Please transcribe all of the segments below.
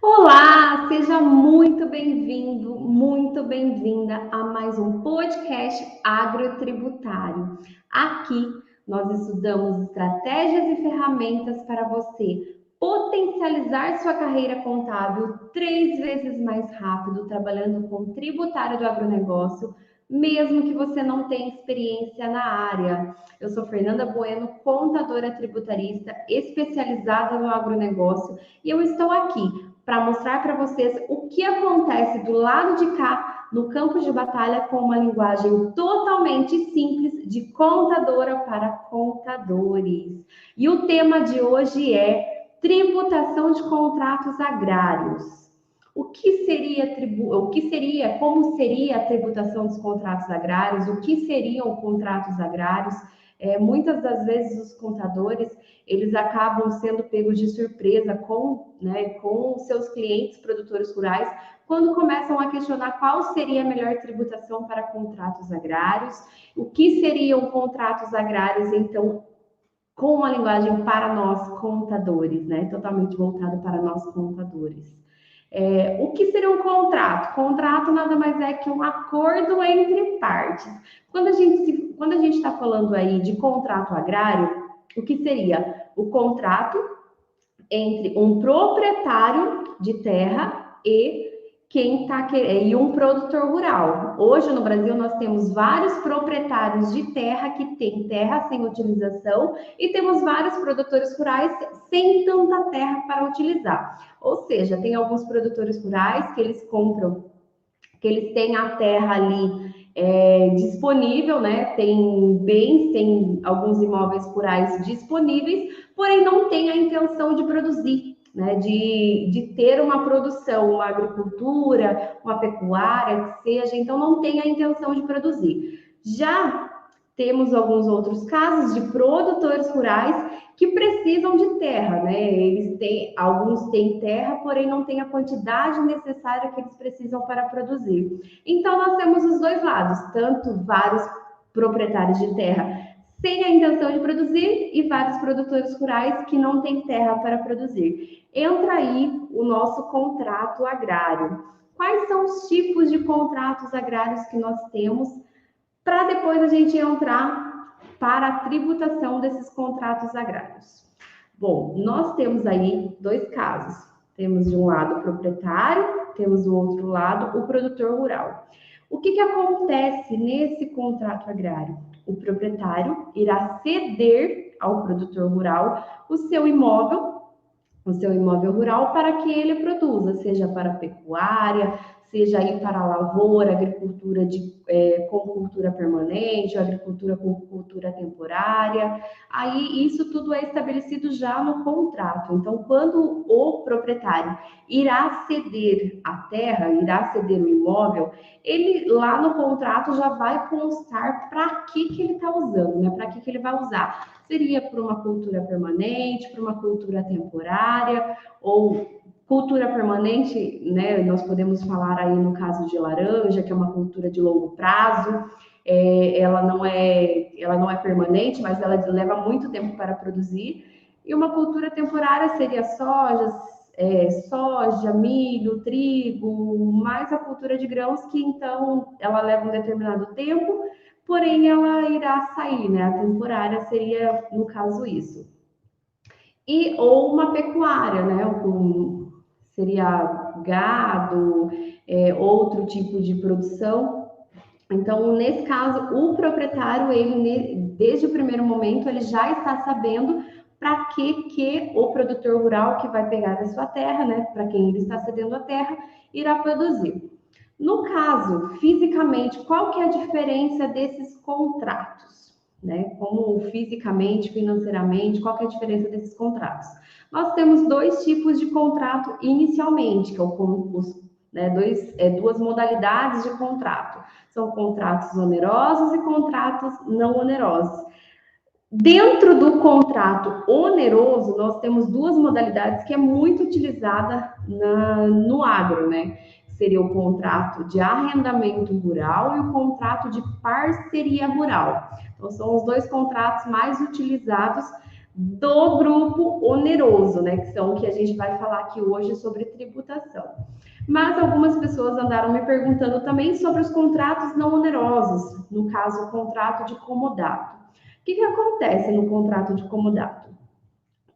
Olá, seja muito bem-vindo, muito bem-vinda a mais um podcast agrotributário. Aqui nós estudamos estratégias e ferramentas para você potencializar sua carreira contábil 3 vezes mais rápido, trabalhando com tributário do agronegócio, mesmo que você não tenha experiência na área. Eu sou Fernanda Bueno, contadora tributarista especializada no agronegócio, e eu estou aqui para mostrar para vocês o que acontece do lado de cá no campo de batalha com uma linguagem totalmente simples de contadora para contadores. E o tema de hoje é tributação de contratos agrários. Como seria a tributação dos contratos agrários? O que seriam contratos agrários? Muitas das vezes os contadores eles acabam sendo pegos de surpresa com seus clientes produtores rurais, quando começam a questionar qual seria a melhor tributação para contratos agrários, o que seriam contratos agrários, então, com uma linguagem para nós contadores, né? Totalmente voltado para nós contadores. O que seria um contrato? Contrato nada mais é que um acordo entre partes. Quando a gente está falando aí de contrato agrário, o que seria? O contrato entre um proprietário de terra e um produtor rural. Hoje no Brasil nós temos vários proprietários de terra que têm terra sem utilização e temos vários produtores rurais sem tanta terra para utilizar. Ou seja, tem alguns produtores rurais que eles compram, que eles têm a terra ali disponível, né? Tem bens, tem alguns imóveis rurais disponíveis, porém não tem a intenção de produzir, né? De ter uma produção, uma agricultura, uma pecuária, que seja, então não tem a intenção de produzir. Já temos alguns outros casos de produtores rurais que precisam de terra, né? Alguns têm terra, porém não têm a quantidade necessária que eles precisam para produzir. Então nós temos os dois lados, tanto vários proprietários de terra sem a intenção de produzir e vários produtores rurais que não têm terra para produzir. Entra aí o nosso contrato agrário. Quais são os tipos de contratos agrários que nós temos para depois a gente entrar para a tributação desses contratos agrários? Bom, nós temos aí dois casos. Temos de um lado o proprietário, temos do outro lado o produtor rural. O que acontece nesse contrato agrário? O proprietário irá ceder ao produtor rural o seu imóvel rural para que ele produza, seja para pecuária, seja aí para lavoura, agricultura com cultura permanente, agricultura com cultura temporária. Aí isso tudo é estabelecido já no contrato. Então, quando o proprietário irá ceder a terra, irá ceder o imóvel, ele lá no contrato já vai constar para que ele está usando, né? Para que ele vai usar. Seria para uma cultura permanente, para uma cultura temporária, ou cultura permanente, né? Nós podemos falar aí no caso de laranja, que é uma cultura de longo prazo. Ela não é permanente, mas ela leva muito tempo para produzir. E uma cultura temporária seria soja, milho, trigo, mais a cultura de grãos, que então ela leva um determinado tempo, porém ela irá sair, né? A temporária seria, no caso, isso. Ou uma pecuária, né? Seria gado, outro tipo de produção. Então, nesse caso, o proprietário, desde o primeiro momento, ele já está sabendo para que o produtor rural que vai pegar a sua terra, né, para quem ele está cedendo a terra, irá produzir. No caso, fisicamente, qual que é a diferença desses contratos? Né? Como fisicamente, financeiramente, qual que é a diferença desses contratos? Nós temos dois tipos de contrato inicialmente, que é duas modalidades de contrato. São contratos onerosos e contratos não onerosos. Dentro do contrato oneroso, nós temos duas modalidades que é muito utilizada no agro, né? Seria o contrato de arrendamento rural e o contrato de parceria rural. Então, são os dois contratos mais utilizados do grupo oneroso, né? Que são o que a gente vai falar aqui hoje sobre tributação. Mas algumas pessoas andaram me perguntando também sobre os contratos não onerosos, no caso, o contrato de comodato. O que acontece no contrato de comodato?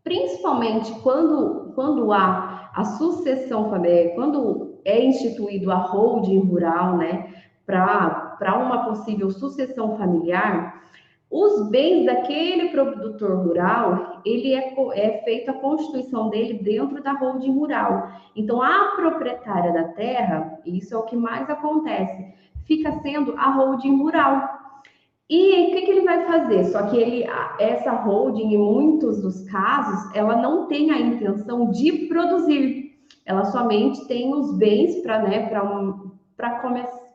Principalmente quando há a sucessão familiar, quando é instituído a holding rural, né, para uma possível sucessão familiar, os bens daquele produtor rural, ele é feita a constituição dele dentro da holding rural. Então, a proprietária da terra, isso é o que mais acontece, fica sendo a holding rural. E o que ele vai fazer? Só que essa holding, em muitos dos casos, ela não tem a intenção de produzir. Ela somente tem os bens para, né,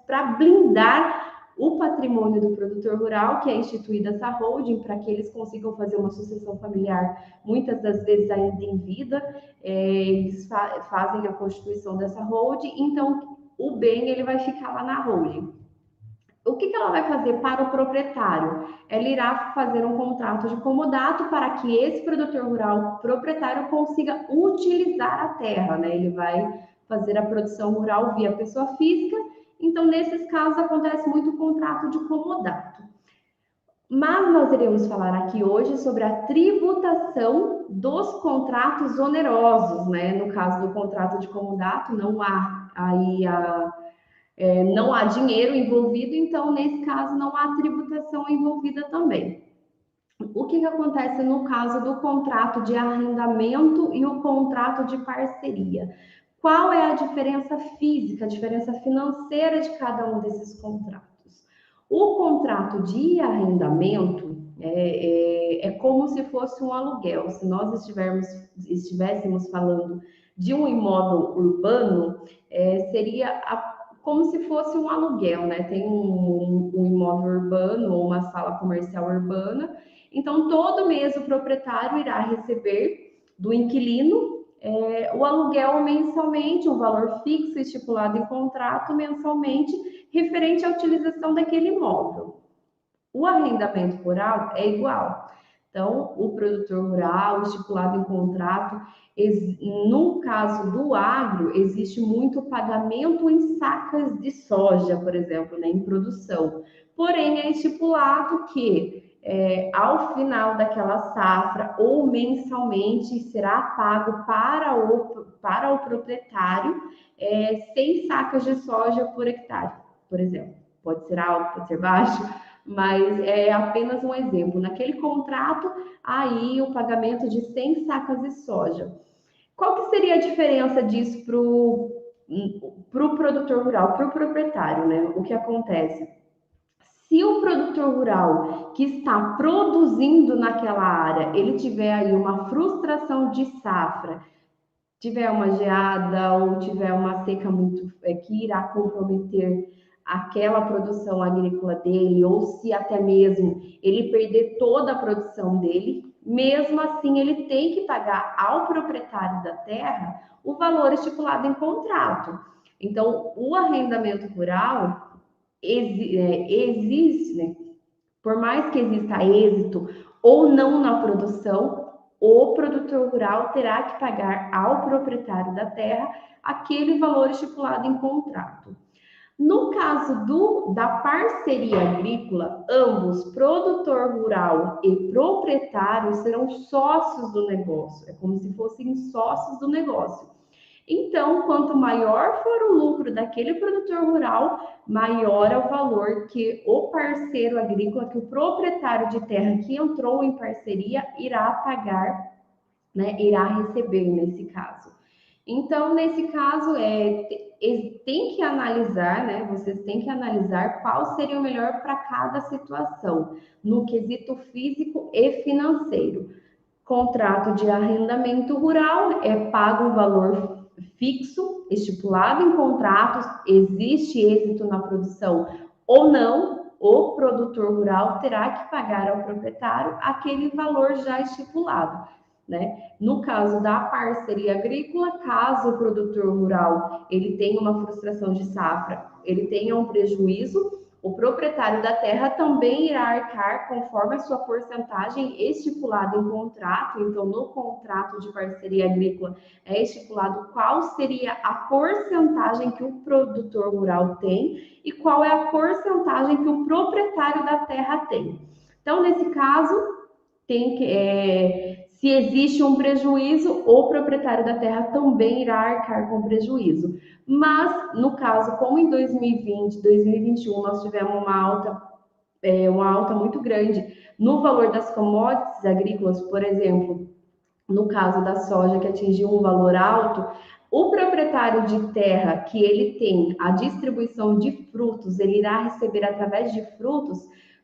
para blindar o patrimônio do produtor rural, que é instituída essa holding, para que eles consigam fazer uma sucessão familiar, muitas das vezes ainda em vida, eles fazem a constituição dessa holding, então o bem ele vai ficar lá na holding. O que ela vai fazer para o proprietário? Ela irá fazer um contrato de comodato para que esse produtor rural proprietário consiga utilizar a terra, né? Ele vai fazer a produção rural via pessoa física, então nesses casos acontece muito o contrato de comodato. Mas nós iremos falar aqui hoje sobre a tributação dos contratos onerosos, né? No caso do contrato de comodato, não há não há dinheiro envolvido, então, nesse caso, não há tributação envolvida também. O que acontece no caso do contrato de arrendamento e o contrato de parceria? Qual é a diferença física, a diferença financeira de cada um desses contratos? O contrato de arrendamento é como se fosse um aluguel. Se nós estivéssemos falando de um imóvel urbano, seria como se fosse um aluguel, né? Tem um imóvel urbano ou uma sala comercial urbana, então todo mês o proprietário irá receber do inquilino o aluguel mensalmente, um valor fixo estipulado em contrato mensalmente, referente à utilização daquele imóvel. O arrendamento rural é igual. Então, o produtor rural, estipulado em contrato, no caso do agro, existe muito pagamento em sacas de soja, por exemplo, né, em produção. Porém, é estipulado que ao final daquela safra ou mensalmente será pago para o proprietário 100 sacas de soja por hectare, por exemplo. Pode ser alto, pode ser baixo, mas é apenas um exemplo. Naquele contrato, aí o pagamento de 100 sacas de soja. Qual que seria a diferença disso para o produtor rural, para o proprietário, né? O que acontece? Se o produtor rural que está produzindo naquela área, ele tiver aí uma frustração de safra, tiver uma geada ou tiver uma seca muito que irá comprometer aquela produção agrícola dele, ou se até mesmo ele perder toda a produção dele, mesmo assim ele tem que pagar ao proprietário da terra o valor estipulado em contrato. Então, o arrendamento rural existe, né? Por mais que exista êxito ou não na produção, o produtor rural terá que pagar ao proprietário da terra aquele valor estipulado em contrato. No caso da parceria agrícola, ambos, produtor rural e proprietário, serão sócios do negócio. É como se fossem sócios do negócio. Então, quanto maior for o lucro daquele produtor rural, maior é o valor que o parceiro agrícola, que o proprietário de terra que entrou em parceria irá pagar, né, irá receber nesse caso. Então, nesse caso, tem que analisar, né? Vocês têm que analisar qual seria o melhor para cada situação, no quesito físico e financeiro. Contrato de arrendamento rural é pago um valor fixo, estipulado em contratos, existe êxito na produção ou não, o produtor rural terá que pagar ao proprietário aquele valor já estipulado, né? No caso da parceria agrícola, caso o produtor rural ele tenha uma frustração de safra, ele tenha um prejuízo, O proprietário da terra também irá arcar conforme a sua porcentagem estipulada em contrato. Então, no contrato de parceria agrícola é estipulado qual seria a porcentagem que o produtor rural tem e qual é a porcentagem que o proprietário da terra tem. Então, nesse caso, se existe um prejuízo, o proprietário da terra também irá arcar com prejuízo. Mas, no caso, como em 2020, 2021, nós tivemos uma alta muito grande no valor das commodities agrícolas, por exemplo, no caso da soja, que atingiu um valor alto, o proprietário de terra que ele tem a distribuição de frutos, ele irá receber através de frutos,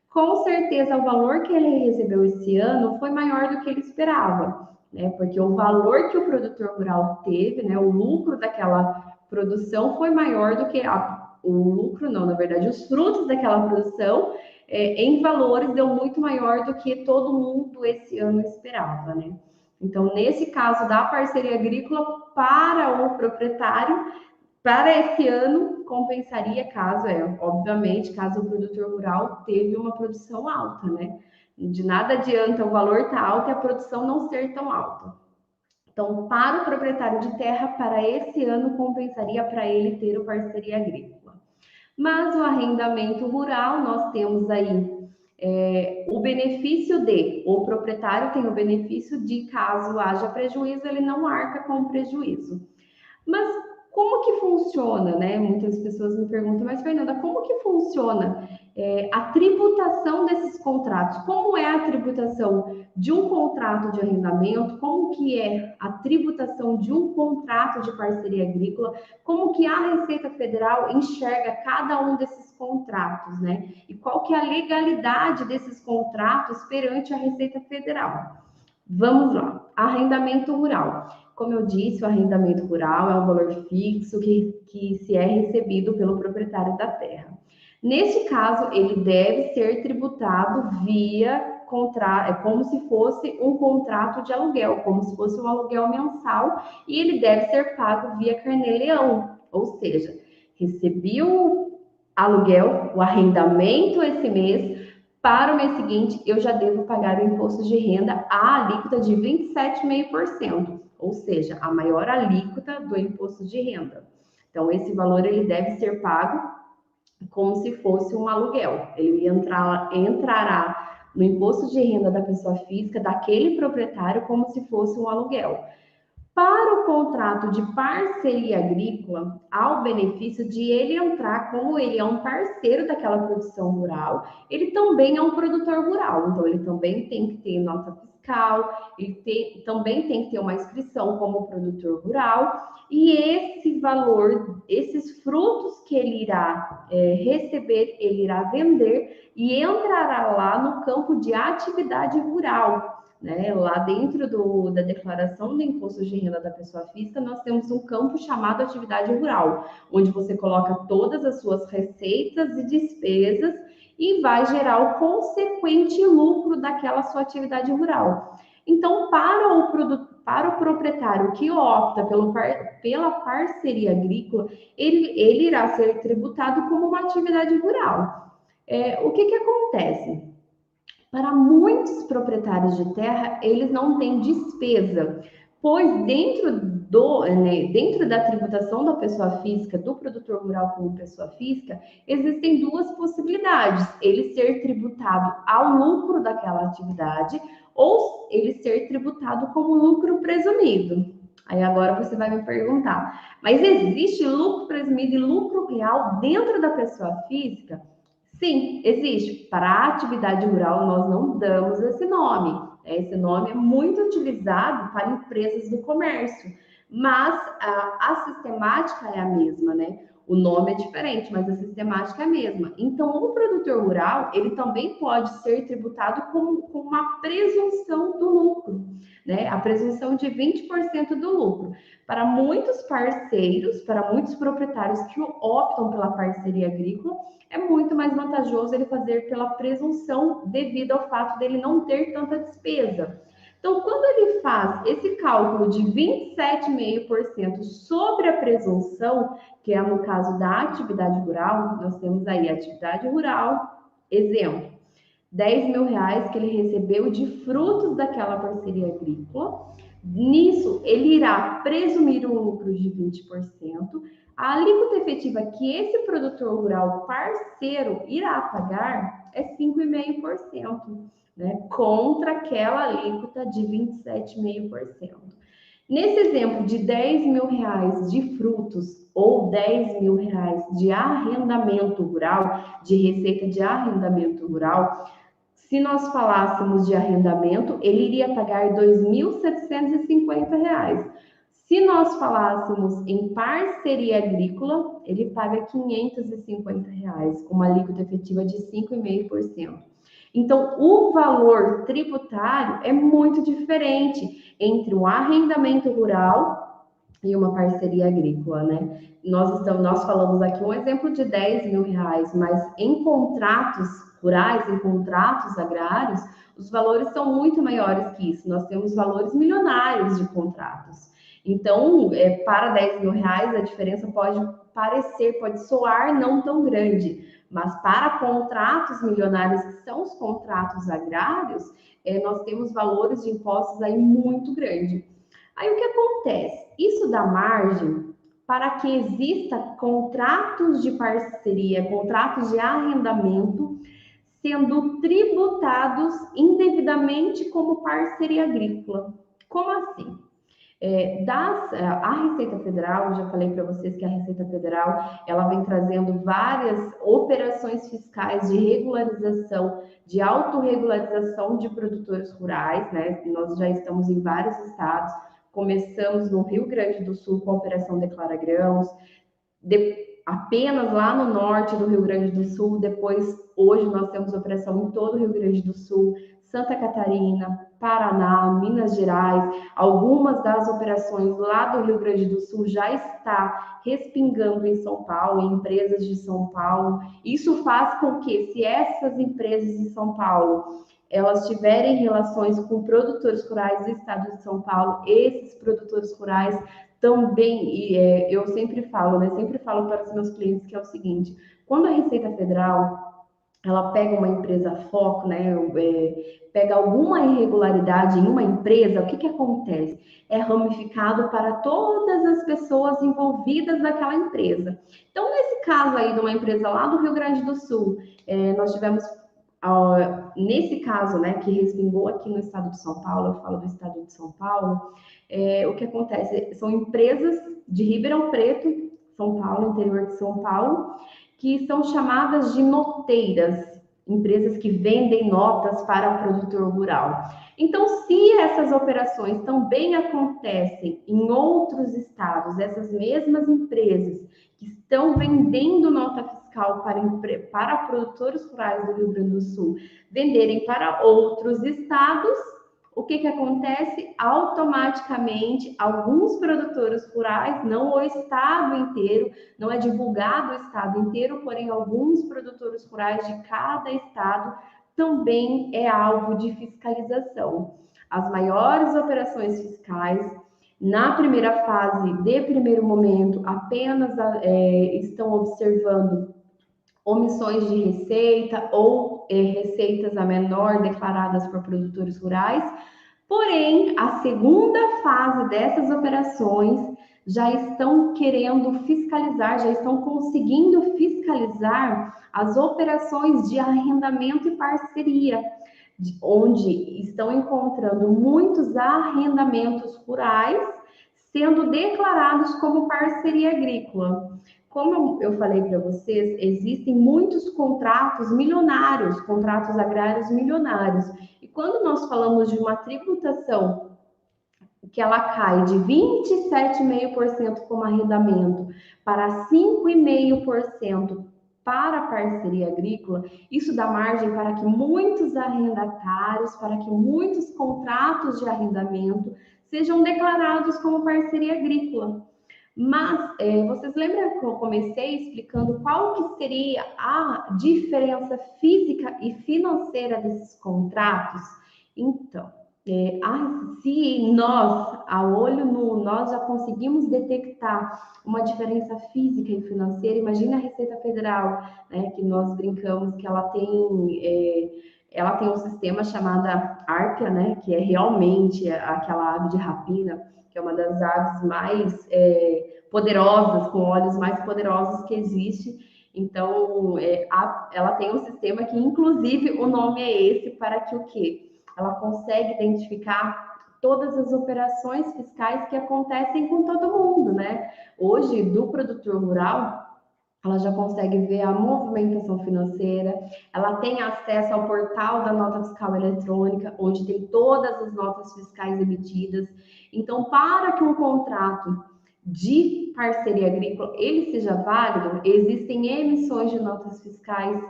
com certeza o valor que ele recebeu esse ano foi maior do que ele esperava, né? Porque o valor que o produtor rural teve, né, o lucro daquela produção foi maior do que o lucro, não, na verdade, os frutos daquela produção em valores deu muito maior do que todo mundo esse ano esperava, né? Então, nesse caso da parceria agrícola, para o proprietário, para esse ano, compensaria obviamente, caso o produtor rural teve uma produção alta, né? De nada adianta o valor estar alto e a produção não ser tão alta. Então, para o proprietário de terra, para esse ano, compensaria para ele ter o parceria agrícola. Mas o arrendamento rural, nós temos aí o benefício o proprietário tem o benefício de, caso haja prejuízo, ele não arca com o prejuízo. Mas como que funciona, né? Muitas pessoas me perguntam, mas Fernanda, como que funciona a tributação desses contratos? Como é a tributação de um contrato de arrendamento? Como que é a tributação de um contrato de parceria agrícola? Como que a Receita Federal enxerga cada um desses contratos, né? E qual que é a legalidade desses contratos perante a Receita Federal? Vamos lá, arrendamento rural. Como eu disse, o arrendamento rural é um valor fixo que se é recebido pelo proprietário da terra. Neste caso, ele deve ser tributado via como se fosse um contrato de aluguel, como se fosse um aluguel mensal, e ele deve ser pago via carnê-leão, ou seja, recebi o aluguel, o arrendamento esse mês, para o mês seguinte, eu já devo pagar o imposto de renda à alíquota de 27,5%, ou seja, a maior alíquota do imposto de renda. Então, esse valor ele deve ser pago como se fosse um aluguel. Ele entrará no imposto de renda da pessoa física daquele proprietário como se fosse um aluguel. Para o contrato de parceria agrícola, há o benefício de ele entrar, como ele é um parceiro daquela produção rural, ele também é um produtor rural, então ele também tem que ter nota fiscal, também tem que ter uma inscrição como produtor rural, e esse valor, esses frutos que ele irá receber, ele irá vender e entrará lá no campo de atividade rural. Né? Lá dentro da declaração do imposto de renda da pessoa física, nós temos um campo chamado atividade rural, onde você coloca todas as suas receitas e despesas e vai gerar o consequente lucro daquela sua atividade rural. Então, para o proprietário que opta pela parceria agrícola, ele irá ser tributado como uma atividade rural. O que acontece? Para muitos proprietários de terra, eles não têm despesa, pois dentro da tributação da pessoa física, do produtor rural como pessoa física, existem duas possibilidades: ele ser tributado ao lucro daquela atividade ou ele ser tributado como lucro presumido. Aí agora você vai me perguntar, mas existe lucro presumido e lucro real dentro da pessoa física? Sim, existe. Para a atividade rural, nós não damos esse nome. Esse nome é muito utilizado para empresas do comércio, mas a sistemática é a mesma, né? O nome é diferente, mas a sistemática é a mesma. Então, o produtor rural, ele também pode ser tributado com uma presunção do lucro, né? A presunção de 20% do lucro. Para muitos parceiros, para muitos proprietários que optam pela parceria agrícola, é muito mais vantajoso ele fazer pela presunção devido ao fato dele não ter tanta despesa. Então, quando ele faz esse cálculo de 27,5% sobre a presunção, que é no caso da atividade rural, nós temos aí a atividade rural, exemplo, R$ 10.000 que ele recebeu de frutos daquela parceria agrícola. Nisso, ele irá presumir um lucro de 20%. A alíquota efetiva que esse produtor rural parceiro irá pagar é 5,5%, né, contra aquela alíquota de 27,5%. Nesse exemplo de R$ 10.000 de frutos ou R$ 10.000 de arrendamento rural, de receita de arrendamento rural, se nós falássemos de arrendamento, ele iria pagar R$ 2.750. Se nós falássemos em parceria agrícola, ele paga R$ 550, com uma alíquota efetiva de 5,5%. Então, o valor tributário é muito diferente entre um arrendamento rural e uma parceria agrícola, né? Nós falamos aqui um exemplo de R$ 10.000, mas em contratos rurais, em contratos agrários, os valores são muito maiores que isso. Nós temos valores milionários de contratos. Então, para R$ 10.000, a diferença pode soar não tão grande, mas para contratos milionários, que são os contratos agrários, nós temos valores de impostos aí muito grandes. Aí o que acontece? Isso dá margem para que exista contratos de parceria, contratos de arrendamento, sendo tributados indevidamente como parceria agrícola. Como assim? A Receita Federal, já falei para vocês que a Receita Federal ela vem trazendo várias operações fiscais de regularização, de autorregularização de produtores rurais, né? Nós já estamos em vários estados, começamos no Rio Grande do Sul com a Operação Declara Grãos, apenas lá no norte do Rio Grande do Sul, depois, hoje nós temos operação em todo o Rio Grande do Sul, Santa Catarina, Paraná, Minas Gerais, algumas das operações lá do Rio Grande do Sul já está respingando em São Paulo, em empresas de São Paulo. Isso faz com que, se essas empresas de São Paulo elas tiverem relações com produtores rurais do estado de São Paulo, esses produtores rurais também, eu sempre falo, né? Sempre falo para os meus clientes que é o seguinte: quando a Receita Federal ela pega uma empresa foco, né? Pega alguma irregularidade em uma empresa, o que acontece? É ramificado para todas as pessoas envolvidas naquela empresa. Então, nesse caso aí de uma empresa lá do Rio Grande do Sul, nós tivemos nesse caso, né, que respingou aqui no estado de São Paulo, eu falo do estado de São Paulo, o que acontece? São empresas de Ribeirão Preto, São Paulo, interior de São Paulo, que são chamadas de noteiras, empresas que vendem notas para o produtor rural. Então, se essas operações também acontecem em outros estados, essas mesmas empresas que estão vendendo nota fiscal para produtores rurais do Rio Grande do Sul, venderem para outros estados, o que acontece? Automaticamente, alguns produtores rurais, não o estado inteiro, não é divulgado o estado inteiro, porém alguns produtores rurais de cada estado também é alvo de fiscalização. As maiores operações fiscais, na primeira fase, de primeiro momento, apenas estão observando omissões de receita ou receitas a menor declaradas por produtores rurais. Porém, a segunda fase dessas operações já estão querendo fiscalizar, já estão conseguindo fiscalizar as operações de arrendamento e parceria, onde estão encontrando muitos arrendamentos rurais sendo declarados como parceria agrícola. Como eu falei para vocês, existem muitos contratos milionários, contratos agrários milionários. E quando nós falamos de uma tributação que ela cai de 27,5% como arrendamento para 5,5% para a parceria agrícola, isso dá margem para que muitos arrendatários, para que muitos contratos de arrendamento sejam declarados como parceria agrícola. Mas vocês lembram que eu comecei explicando qual que seria a diferença física e financeira desses contratos? Então, Se nós, a olho nu, nós já conseguimos detectar uma diferença física e financeira, imagina a Receita Federal, né, que nós brincamos que ela tem um sistema chamado Arpia, né, que é realmente aquela ave de rapina, que é uma das aves mais poderosas, com olhos mais poderosos que existe. Então, ela tem um sistema que, inclusive, o nome é esse para que o quê? Ela consegue identificar todas as operações fiscais que acontecem com todo mundo, né? Hoje, do produtor rural, ela já consegue ver a movimentação financeira, ela tem acesso ao portal da nota fiscal eletrônica, onde tem todas as notas fiscais emitidas. Então, para que um contrato de parceria agrícola ele seja válido, existem emissões de notas fiscais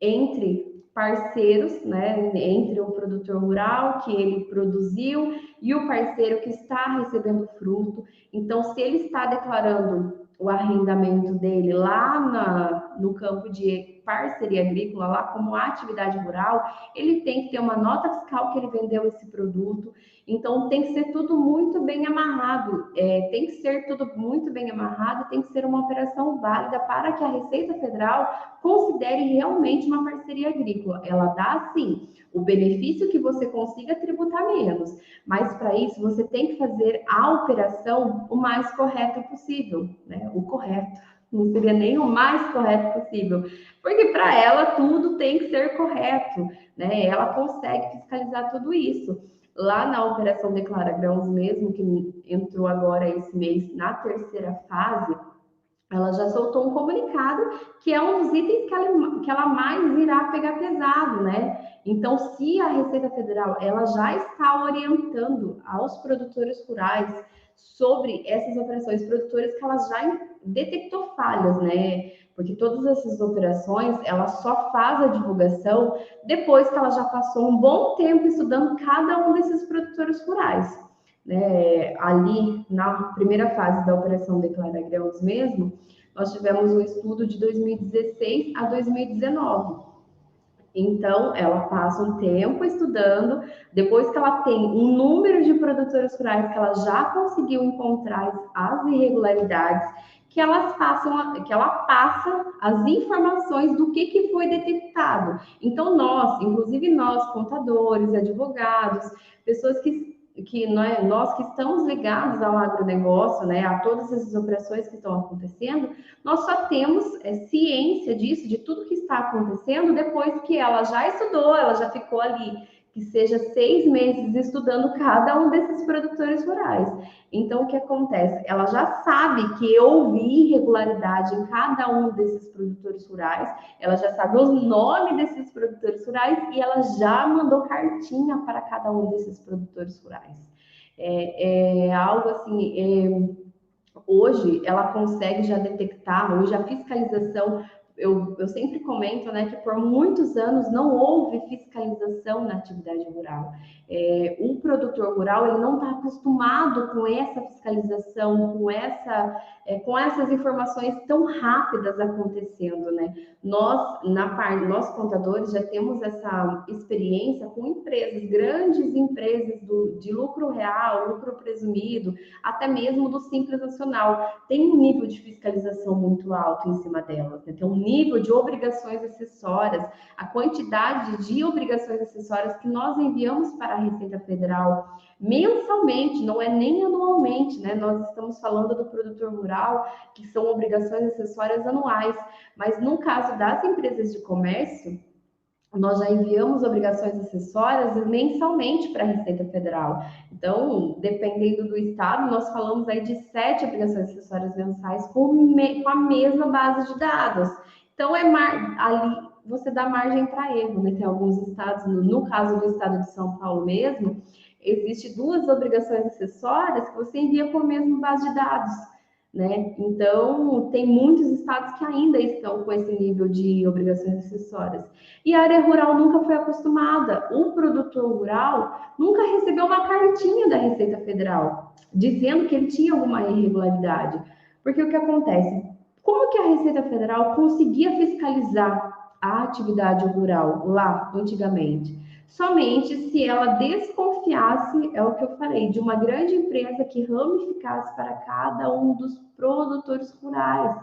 entre parceiros, né, entre o produtor rural que ele produziu e o parceiro que está recebendo fruto. Então, se ele está declarando o arrendamento dele lá no campo de parceria agrícola, lá como atividade rural, ele tem que ter uma nota fiscal que ele vendeu esse produto. Então, tem que ser tudo muito bem amarrado, tem que ser tudo muito bem amarrado, tem que ser uma operação válida para que a Receita Federal considere realmente uma parceria agrícola. Ela dá, sim, o benefício que você consiga tributar menos, mas para isso você tem que fazer a operação o mais correta possível, né? O correto. Não seria nem o mais correto possível, porque para ela tudo tem que ser correto, né? Ela consegue fiscalizar tudo isso. Lá na Operação Declara Grãos mesmo, que entrou agora esse mês na terceira fase, ela já soltou um comunicado que é um dos itens que ela mais irá pegar pesado, né? Então, se a Receita Federal ela já está orientando aos produtores rurais sobre essas operações, produtores que ela já detectou falhas, né? Porque todas essas operações ela só faz a divulgação depois que ela já passou um bom tempo estudando cada um desses produtores rurais, né? Ali na primeira fase da Operação Declara Grãos mesmo, nós tivemos um estudo de 2016 a 2019. Então, ela passa um tempo estudando, depois que ela tem um número de produtores rurais que ela já conseguiu encontrar as irregularidades, que ela passa as informações do que foi detectado. Então, nós, inclusive nós, contadores, advogados, pessoas que nós que estamos ligados ao agronegócio, né, a todas essas operações que estão acontecendo, nós só temos ciência disso, de tudo que está acontecendo, depois que ela já estudou, ela já ficou ali, que seja 6 meses estudando cada um desses produtores rurais. Então, o que acontece? Ela já sabe que houve irregularidade em cada um desses produtores rurais, ela já sabe os nomes desses produtores rurais e ela já mandou cartinha para cada um desses produtores rurais. É algo assim, hoje ela consegue já detectar, hoje a fiscalização, eu sempre comento, né, que por muitos anos não houve fiscalização na atividade rural. O produtor rural ele não está acostumado com essa fiscalização, com essas informações tão rápidas acontecendo, né? Nós contadores já temos essa experiência com empresas, grandes empresas de lucro real, lucro presumido, até mesmo do Simples Nacional, tem um nível de fiscalização muito alto em cima delas, né? Tem um nível de obrigações acessórias, a quantidade de obrigações acessórias que nós enviamos para a Receita Federal mensalmente, não é nem anualmente, né? Nós estamos falando do produtor rural, que são obrigações acessórias anuais, mas no caso das empresas de comércio, nós já enviamos obrigações acessórias mensalmente para a Receita Federal. Então, dependendo do estado, nós falamos aí de 7 obrigações acessórias mensais com a mesma base de dados. Então, ali você dá margem para erro, né? Tem alguns estados, no caso do estado de São Paulo mesmo, existe 2 obrigações acessórias que você envia com a mesma base de dados, né? Então, tem muitos estados que ainda estão com esse nível de obrigações acessórias. E a área rural nunca foi acostumada. O produtor rural nunca recebeu uma cartinha da Receita Federal dizendo que ele tinha alguma irregularidade. Porque o que acontece? Como que a Receita Federal conseguia fiscalizar a atividade rural lá antigamente? somente se ela desconfiasse, é o que eu falei, de uma grande empresa que ramificasse para cada um dos produtores rurais.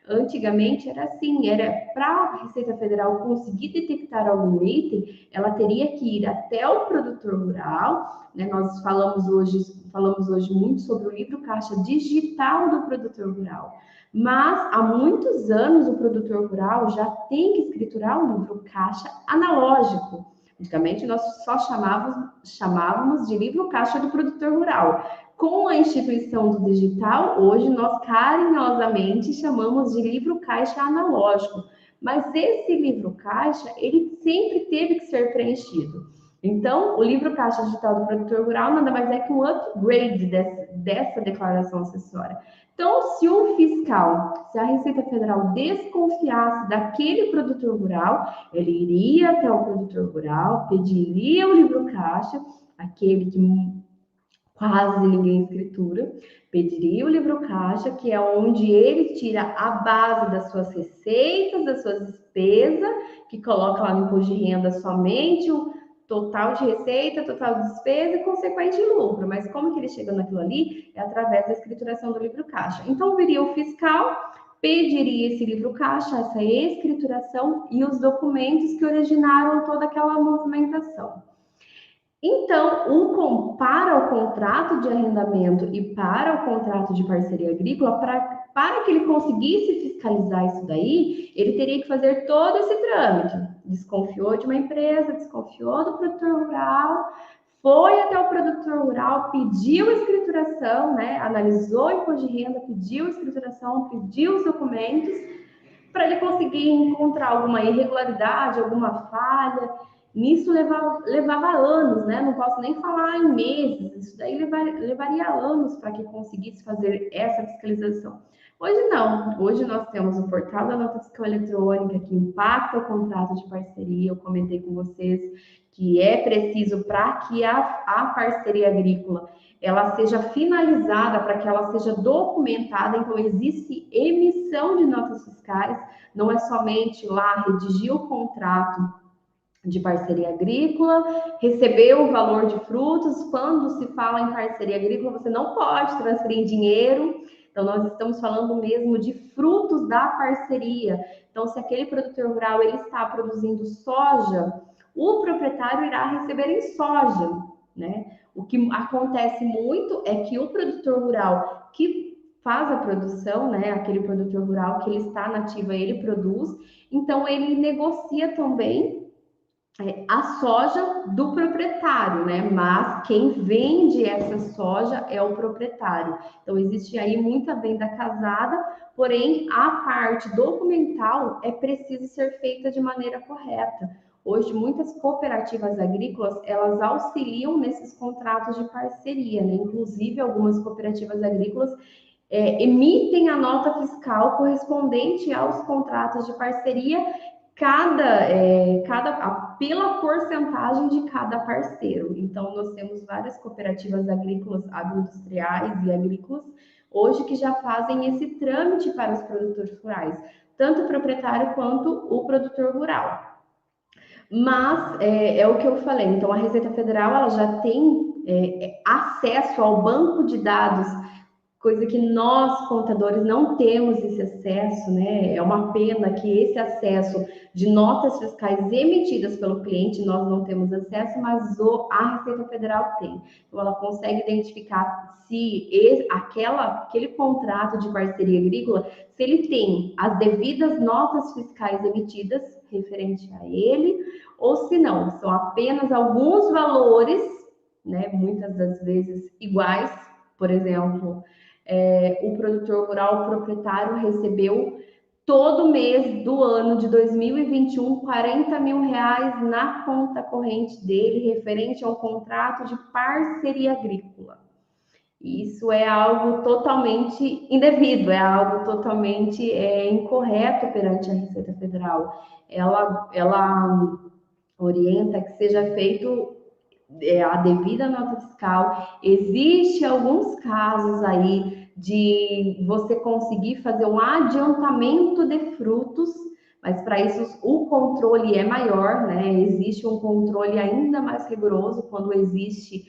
Antigamente era assim, era para a Receita Federal conseguir detectar algum item, ela teria que ir até o produtor rural, né? Nós falamos hoje muito sobre o livro caixa digital do produtor rural. Mas há muitos anos o produtor rural já tem que escriturar o livro caixa analógico. Antigamente nós só chamávamos de livro caixa do produtor rural. Com a instituição do digital, hoje nós carinhosamente chamamos de livro caixa analógico. Mas esse livro caixa, ele sempre teve que ser preenchido. Então, o livro caixa digital do produtor rural nada mais é que um upgrade dessa declaração acessória. Então, se a Receita Federal desconfiasse daquele produtor rural, ele iria até o produtor rural, pediria o livro caixa, aquele que quase ninguém escritura, pediria o livro caixa, que é onde ele tira a base das suas receitas, das suas despesas, que coloca lá no imposto de renda somente o total de receita, total de despesa e consequente lucro. Mas como que ele chega naquilo ali? É através da escrituração do livro caixa. Então, viria o fiscal, pediria esse livro caixa, essa escrituração e os documentos que originaram toda aquela movimentação. Então, para o contrato de arrendamento e para o contrato de parceria agrícola, para que ele conseguisse fiscalizar isso daí, ele teria que fazer todo esse trâmite. Desconfiou de uma empresa, desconfiou do produtor rural, foi até o produtor rural, pediu a escrituração, né? Analisou o imposto de renda, pediu a escrituração, pediu os documentos, para ele conseguir encontrar alguma irregularidade, alguma falha. Nisso levava anos, né? Não posso nem falar em meses, isso daí levaria anos para que conseguisse fazer essa fiscalização. Hoje não, hoje nós temos o portal da nota fiscal eletrônica que impacta o contrato de parceria, eu comentei com vocês que é preciso para que a parceria agrícola ela seja finalizada, para que ela seja documentada, então existe emissão de notas fiscais, não é somente lá redigir o contrato de parceria agrícola, receber o valor de frutos. Quando se fala em parceria agrícola, você não pode transferir dinheiro. Então, nós estamos falando mesmo de frutos da parceria. Então, se aquele produtor rural ele está produzindo soja, o proprietário irá receber em soja, né? O que acontece muito é que o produtor rural que faz a produção, né? Aquele produtor rural que ele está na ativa, ele produz, então ele negocia também a soja do proprietário, né? Mas quem vende essa soja é o proprietário. Então, existe aí muita venda casada, porém, a parte documental é preciso ser feita de maneira correta. Hoje, muitas cooperativas agrícolas, elas auxiliam nesses contratos de parceria, né? Inclusive, algumas cooperativas agrícolas emitem a nota fiscal correspondente aos contratos de parceria pela porcentagem de cada parceiro. Então, nós temos várias cooperativas agrícolas, agroindustriais e agrícolas, hoje que já fazem esse trâmite para os produtores rurais, tanto o proprietário quanto o produtor rural. Mas é o que eu falei, então a Receita Federal ela já tem acesso ao banco de dados, coisa que nós, contadores, não temos esse acesso, né? É uma pena que esse acesso de notas fiscais emitidas pelo cliente nós não temos acesso, mas a Receita Federal tem. Então, ela consegue identificar se aquele contrato de parceria agrícola, se ele tem as devidas notas fiscais emitidas referente a ele, ou se não, são apenas alguns valores, né? Muitas das vezes iguais, por exemplo, o produtor rural, o proprietário, recebeu todo mês do ano de 2021 40 mil reais na conta corrente dele, referente ao contrato de parceria agrícola. Isso é algo totalmente indevido, é algo totalmente incorreto perante a Receita Federal. Ela orienta que seja feito a devida nota fiscal. Existe alguns casos aí de você conseguir fazer um adiantamento de frutos, mas para isso o controle é maior, né? Existe um controle ainda mais rigoroso quando existe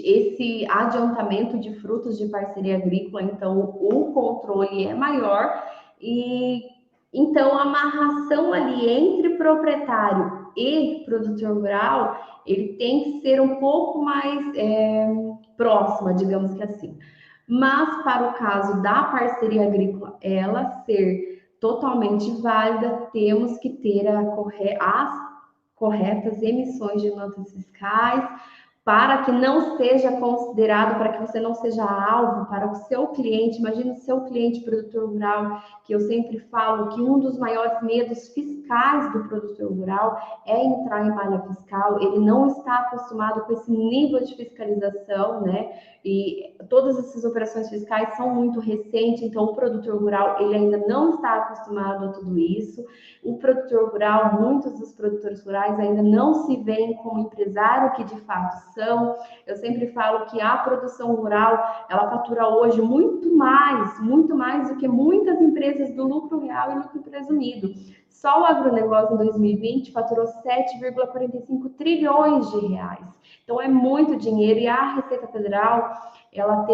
esse adiantamento de frutos de parceria agrícola, então o controle é maior e então a amarração ali entre proprietário e produtor rural, ele tem que ser um pouco mais próxima, digamos que assim. Mas para o caso da parceria agrícola, ela ser totalmente válida, temos que ter as corretas emissões de notas fiscais, para que não seja considerado, para que você não seja alvo para o seu cliente. Imagine o seu cliente produtor rural, que eu sempre falo que um dos maiores medos fiscais do produtor rural é entrar em malha fiscal. Ele não está acostumado com esse nível de fiscalização, né? E todas essas operações fiscais são muito recentes, então o produtor rural ele ainda não está acostumado a tudo isso. O produtor rural, muitos dos produtores rurais ainda não se veem como empresário que de fato são. Eu sempre falo que a produção rural, ela fatura hoje muito mais do que muitas empresas do lucro real e lucro presumido. Só o agronegócio em 2020 faturou 7,45 trilhões de reais. Então é muito dinheiro e a Receita Federal, ela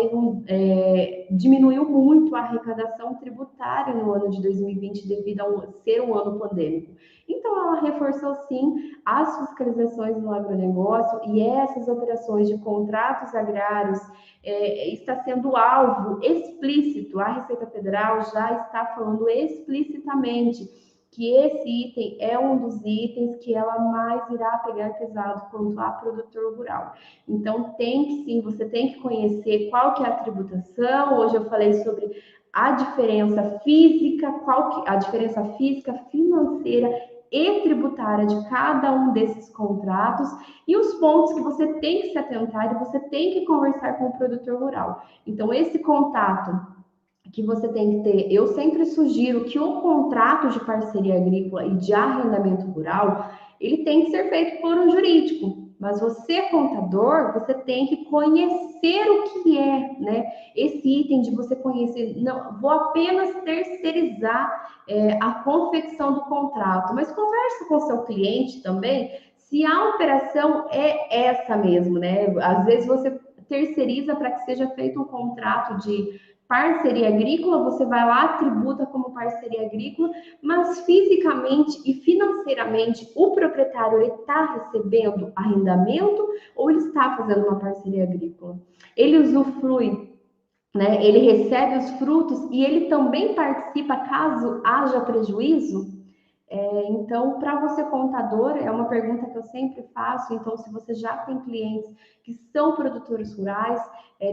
diminuiu muito a arrecadação tributária no ano de 2020 devido a ser um ano pandêmico. Então ela reforçou sim as fiscalizações no agronegócio e essas operações de contratos agrários está sendo alvo explícito. A Receita Federal já está falando explicitamente que esse item é um dos itens que ela mais irá pegar pesado quanto a produtor rural. Então, você tem que conhecer qual que é a tributação. Hoje eu falei sobre a diferença física, financeira e tributária de cada um desses contratos e os pontos que você tem que se atentar e você tem que conversar com o produtor rural. Então, esse contato que você tem que ter, eu sempre sugiro que o contrato de parceria agrícola e de arrendamento rural, ele tem que ser feito por um jurídico, mas você, contador, você tem que conhecer o que é, né? Esse item de você conhecer, não, vou apenas terceirizar a confecção do contrato, mas conversa com o seu cliente também, se a operação é essa mesmo, né? Às vezes você terceiriza para que seja feito um contrato de parceria agrícola, você vai lá, tributa como parceria agrícola, mas fisicamente e financeiramente o proprietário está recebendo arrendamento ou ele está fazendo uma parceria agrícola? Ele usufrui, né? Ele recebe os frutos e ele também participa caso haja prejuízo? Então, para você contador, é uma pergunta que eu sempre faço. Então, se você já tem clientes que são produtores rurais,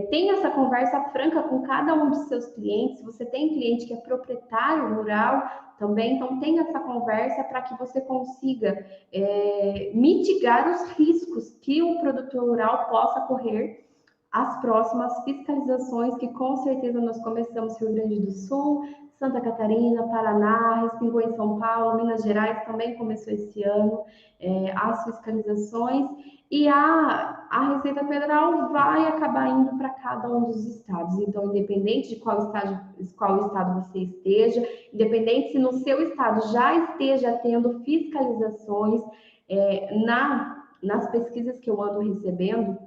tenha essa conversa franca com cada um dos seus clientes. Se você tem cliente que é proprietário rural também, então tenha essa conversa para que você consiga mitigar os riscos que o produtor rural possa correr as próximas fiscalizações, que com certeza nós começamos no Rio Grande do Sul, Santa Catarina, Paraná, respingou em São Paulo, Minas Gerais também começou esse ano as fiscalizações e a Receita Federal vai acabar indo para cada um dos estados. Então, independente de qual estado você esteja, independente se no seu estado já esteja tendo fiscalizações, nas pesquisas que eu ando recebendo,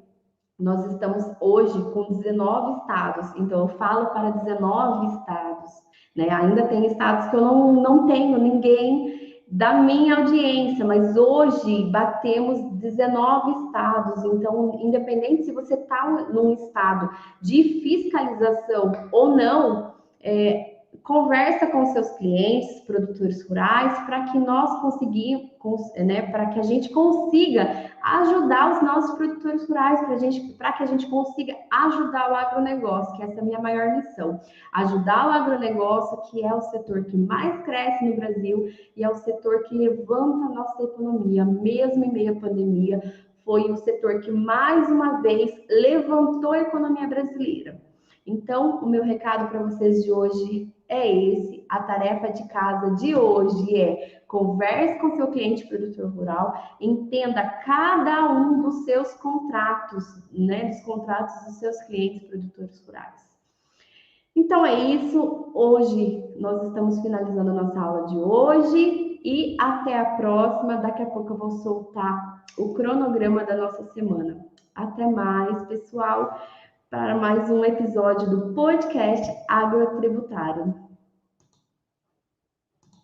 nós estamos hoje com 19 estados, então eu falo para 19 estados, né? Ainda tem estados que eu não tenho ninguém da minha audiência, mas hoje batemos 19 estados, então independente se você está num estado de fiscalização ou não, conversa com seus clientes, produtores rurais, para que nós para que a gente consiga ajudar os nossos produtores rurais, para que a gente consiga ajudar o agronegócio, que essa é a minha maior missão. Ajudar o agronegócio, que é o setor que mais cresce no Brasil e é o setor que levanta a nossa economia, mesmo em meio à pandemia, foi o setor que mais uma vez levantou a economia brasileira. Então, o meu recado para vocês de hoje é esse. A tarefa de casa de hoje é: converse com seu cliente produtor rural, entenda cada um dos seus contratos, né, dos contratos dos seus clientes produtores rurais. Então é isso. Hoje nós estamos finalizando a nossa aula de hoje e até a próxima. Daqui a pouco eu vou soltar o cronograma da nossa semana. Até mais, pessoal, para mais um episódio do podcast Agrotributário.